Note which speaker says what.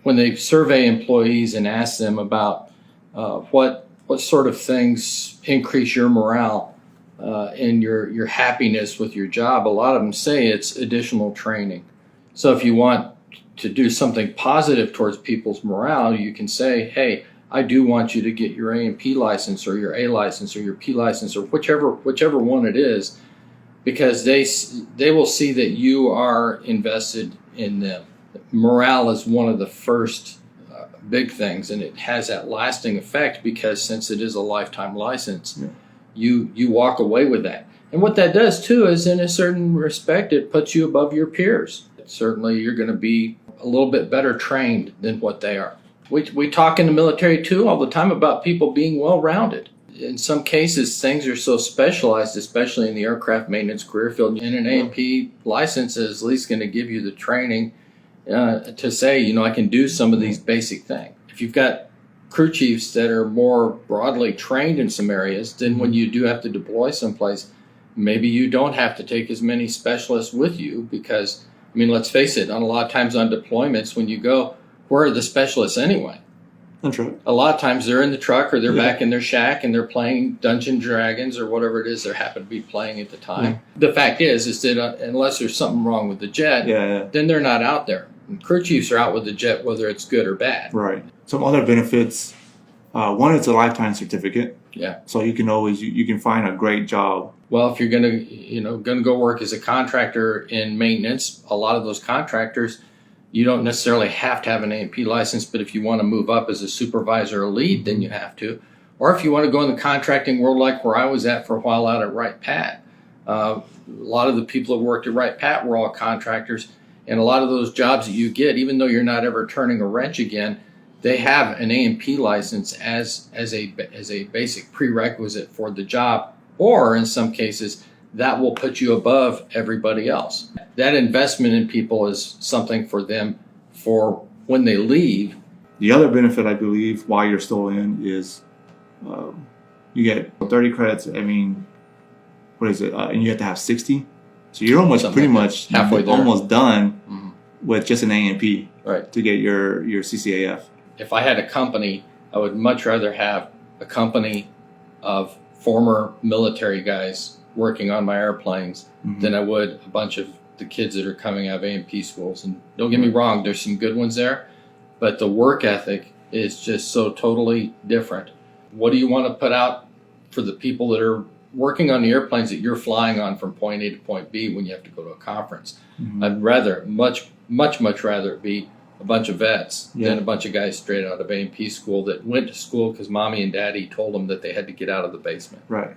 Speaker 1: when they survey employees and ask them about what sort of things increase your morale and your happiness with your job, a lot of them say it's additional training. So if you want to do something positive towards people's morale, you can say, hey, I do want you to get your A&P license or your A license or your P license or whichever one it is, because they will see that you are invested in them. Morale is one of the first big things, and it has that lasting effect because since it is a lifetime license, you walk away with that. And what that does too is, in a certain respect, it puts you above your peers. Certainly you're going to be a little bit better trained than what they are. We talk in the military too all the time about people being well-rounded. In some cases, things are so specialized, especially in the aircraft maintenance career field, and an A&P license is at least going to give you the training to say, you know, I can do some of these basic things. If you've got crew chiefs that are more broadly trained in some areas, then when you do have to deploy someplace, maybe you don't have to take as many specialists with you because, I mean, let's face it, a lot of times on deployments, when you go, where are the specialists anyway?
Speaker 2: That's right.
Speaker 1: A lot of times they're in the truck or they're back in their shack and they're playing Dungeons & Dragons or whatever it is they happen to be playing at the time. The fact is that unless there's something wrong with the jet, then they're not out there. And crew chiefs are out with the jet whether it's good or bad.
Speaker 2: Right. Some other benefits. One, it's a lifetime certificate.
Speaker 1: Yeah.
Speaker 2: So you can always you can find a great job.
Speaker 1: Well, if you're gonna go work as a contractor in maintenance, a lot of those contractors, you don't necessarily have to have an A&P license, but if you want to move up as a supervisor or lead, then you have to. Or if you want to go in the contracting world like where I was at for a while out at Wright-Patt. A lot of the people that worked at Wright-Patt were all contractors, and a lot of those jobs that you get, even though you're not ever turning a wrench again, they have an A&P license as a basic prerequisite for the job, or in some cases, that will put you above everybody else. That investment in people is something for them for when they leave.
Speaker 2: The other benefit, I believe, while you're still in is you get 30 credits. I mean, what is it? And you have to have 60. So you're almost pretty much
Speaker 1: halfway there.
Speaker 2: Almost done with just an A&P to get your CCAF.
Speaker 1: If I had a company, I would much rather have a company of former military guys working on my airplanes than I would a bunch of the kids that are coming out of A&P schools. And don't get me wrong, there's some good ones there, but the work ethic is just so totally different. What do you want to put out for the people that are working on the airplanes that you're flying on from point A to point B when you have to go to a conference? I'd rather, much rather it be a bunch of vets than a bunch of guys straight out of A&P school that went to school because mommy and daddy told them that they had to get out of the basement.
Speaker 2: Right.